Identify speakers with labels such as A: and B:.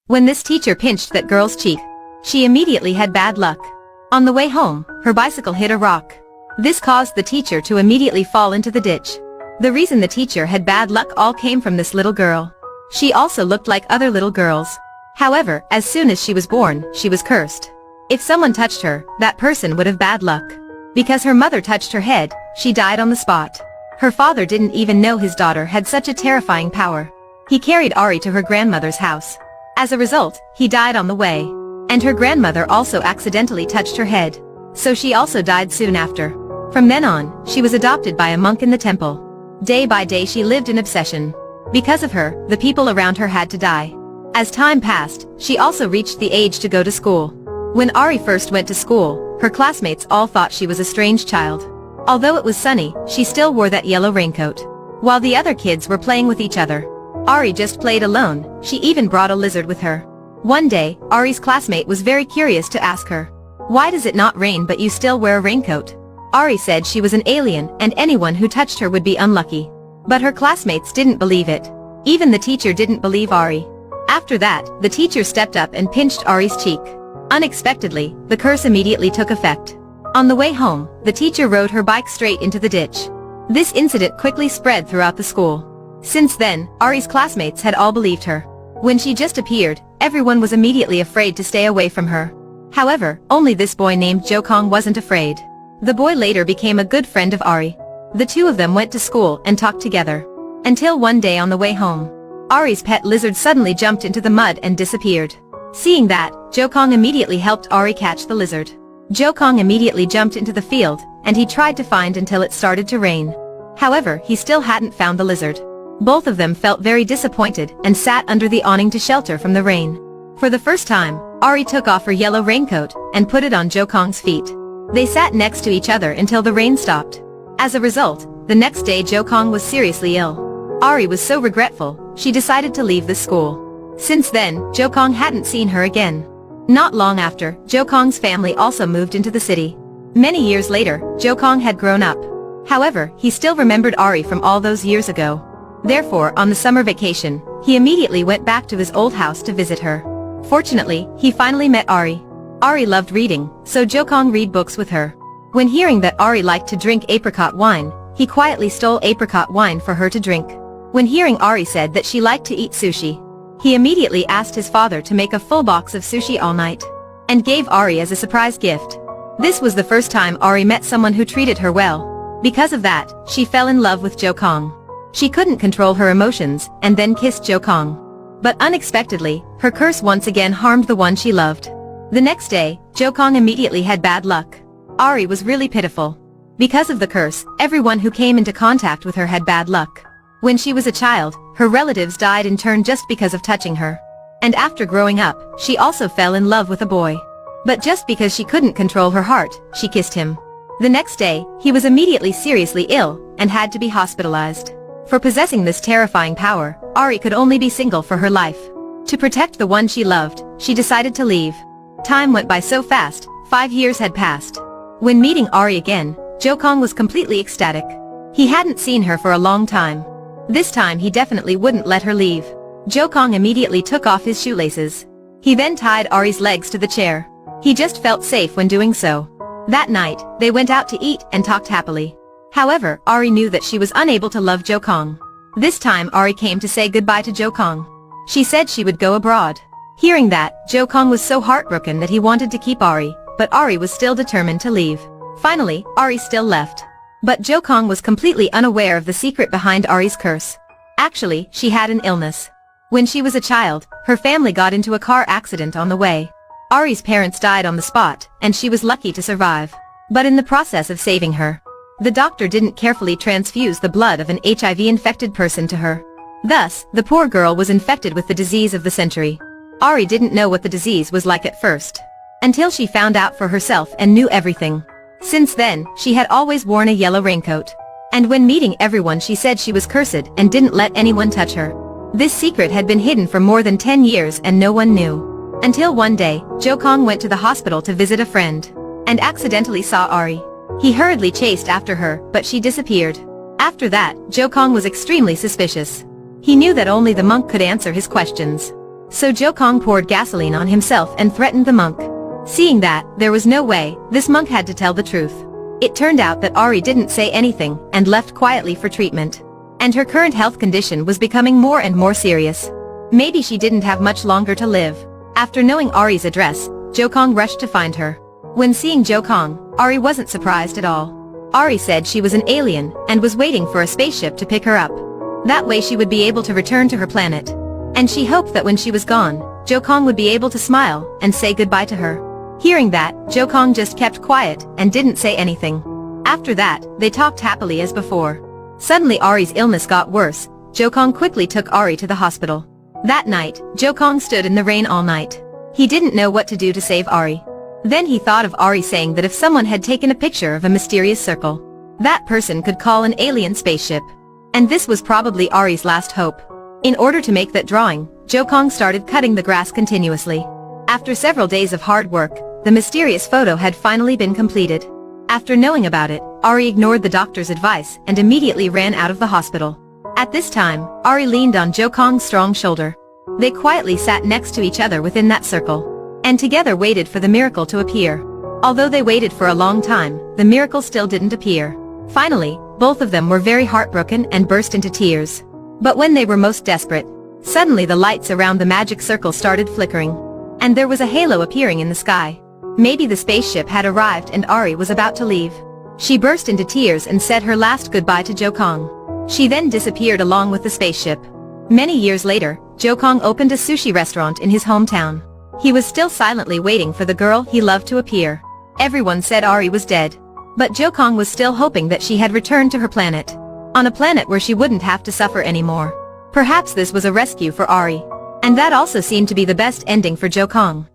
A: When this teacher pinched that girl's cheek, she immediately had bad luck. On the way home, her bicycle hit a rock. This caused the teacher to immediately fall into the ditch. The reason the teacher had bad luck all came from this little girl. She also looked like other little girls. However, as soon as she was born, she was cursed. If someone touched her, that person would have bad luck. Because her mother touched her head, she died on the spot. Her father didn't even know his daughter had such a terrifying power. He carried Ari to her grandmother's house. As a result, he died on the way. And her grandmother also accidentally touched her head. So she also died soon after. From then on, she was adopted by a monk in the temple. Day by day she lived in obsession. Because of her, the people around her had to die. As time passed, she also reached the age to go to school. When Ari first went to school, her classmates all thought she was a strange child. Although it was sunny, she still wore that yellow raincoat. While the other kids were playing with each other, Ari just played alone. She even brought a lizard with her. One day, Ari's classmate was very curious to ask her, "Why does it not rain but you still wear a raincoat?" Ari said she was an alien and anyone who touched her would be unlucky. But her classmates didn't believe it. Even the teacher didn't believe Ari. After that, the teacher stepped up and pinched Ari's cheek. Unexpectedly, the curse immediately took effect. On the way home, the teacher rode her bike straight into the ditch. This incident quickly spread throughout the school. Since then, Ari's classmates had all believed her. When she just appeared, everyone was immediately afraid to stay away from her. However, only this boy named Jo-kang wasn't afraid. The boy later became a good friend of Ari. The two of them went to school and talked together. Until one day on the way home, Ari's pet lizard suddenly jumped into the mud and disappeared. Seeing that, Jo-kang immediately helped Ari catch the lizard. Jo-kang immediately jumped into the field, and he tried to find until it started to rain. However, he still hadn't found the lizard. Both of them felt very disappointed and sat under the awning to shelter from the rain. For the first time, Ari took off her yellow raincoat and put it on Jo-kang's feet. They sat next to each other until the rain stopped. As a result, the next day Jo-kang was seriously ill. Ari was so regretful, she decided to leave the school. Since then, Jo-kang hadn't seen her again. Not long after, Jo-kang's family also moved into the city. Many years later, Jo-kang had grown up. However, he still remembered Ari from all those years ago. Therefore, on the summer vacation, he immediately went back to his old house to visit her. Fortunately, he finally met Ari. Ari loved reading, so Jo-kang read books with her. When hearing that Ari liked to drink apricot wine, he quietly stole apricot wine for her to drink. When hearing Ari said that she liked to eat sushi, he immediately asked his father to make a full box of sushi all night, and gave Ari as a surprise gift. This was the first time Ari met someone who treated her well. Because of that, she fell in love with Jo-kang. She couldn't control her emotions, and then kissed Jo-kang. But unexpectedly, her curse once again harmed the one she loved. The next day, Jo-kang immediately had bad luck. Ari was really pitiful. Because of the curse, everyone who came into contact with her had bad luck. When she was a child, her relatives died in turn just because of touching her. And after growing up, she also fell in love with a boy. But just because she couldn't control her heart, she kissed him. The next day, he was immediately seriously ill, and had to be hospitalized. For possessing this terrifying power, Ari could only be single for her life. To protect the one she loved, she decided to leave. Time went by so fast, 5 years had passed. When meeting Ari again, Jo-kang was completely ecstatic. He hadn't seen her for a long time. This time he definitely wouldn't let her leave. Jo-kang immediately took off his shoelaces. He then tied Ari's legs to the chair. He just felt safe when doing so. That night, they went out to eat and talked happily. However, Ari knew that she was unable to love Jo-kang. This time Ari came to say goodbye to Jo-kang. She said she would go abroad. Hearing that, Jo-kang was so heartbroken that he wanted to keep Ari, but Ari was still determined to leave. Finally, Ari still left. But Jo-kang was completely unaware of the secret behind Ari's curse. Actually, she had an illness. When she was a child, her family got into a car accident on the way. Ari's parents died on the spot, and she was lucky to survive. But in the process of saving her, the doctor didn't carefully transfuse the blood of an HIV-infected person to her. Thus, the poor girl was infected with the disease of the century. Ari didn't know what the disease was like at first, until she found out for herself and knew everything. Since then, she had always worn a yellow raincoat. And when meeting everyone she said she was cursed and didn't let anyone touch her. This secret had been hidden for more than 10 years and no one knew. Until one day, Jo-kang went to the hospital to visit a friend, and accidentally saw Ari. He hurriedly chased after her, but she disappeared. After that, Jo-kang was extremely suspicious. He knew that only the monk could answer his questions. So Jo-kong poured gasoline on himself and threatened the monk. Seeing that, there was no way, this monk had to tell the truth. It turned out that Ari didn't say anything and left quietly for treatment. And her current health condition was becoming more and more serious. Maybe she didn't have much longer to live. After knowing Ari's address, Jo-kong rushed to find her. When seeing Jo-kong, Ari wasn't surprised at all. Ari said she was an alien and was waiting for a spaceship to pick her up. That way she would be able to return to her planet. And she hoped that when she was gone, Jo-kong would be able to smile and say goodbye to her. Hearing that, Jo-kong just kept quiet and didn't say anything. After that, they talked happily as before. Suddenly Ari's illness got worse. Jo-kong quickly took Ari to the hospital. That night, Jo-kong stood in the rain all night. He didn't know what to do to save Ari. Then he thought of Ari saying that if someone had taken a picture of a mysterious circle, that person could call an alien spaceship. And this was probably Ari's last hope. In order to make that drawing, Jo-kong started cutting the grass continuously. After several days of hard work, the mysterious photo had finally been completed. After knowing about it, Ari ignored the doctor's advice and immediately ran out of the hospital. At this time, Ari leaned on Jo-kong's strong shoulder. They quietly sat next to each other within that circle, and together waited for the miracle to appear. Although they waited for a long time, the miracle still didn't appear. Finally, both of them were very heartbroken and burst into tears. But when they were most desperate, suddenly the lights around the magic circle started flickering. And there was a halo appearing in the sky. Maybe the spaceship had arrived and Ari was about to leave. She burst into tears and said her last goodbye to Jo-kong. She then disappeared along with the spaceship. Many years later, Jo-kong opened a sushi restaurant in his hometown. He was still silently waiting for the girl he loved to appear. Everyone said Ari was dead. But Jo-kong was still hoping that she had returned to her planet. On a planet where she wouldn't have to suffer anymore. Perhaps this was a rescue for Ari. And that also seemed to be the best ending for Jo-kong.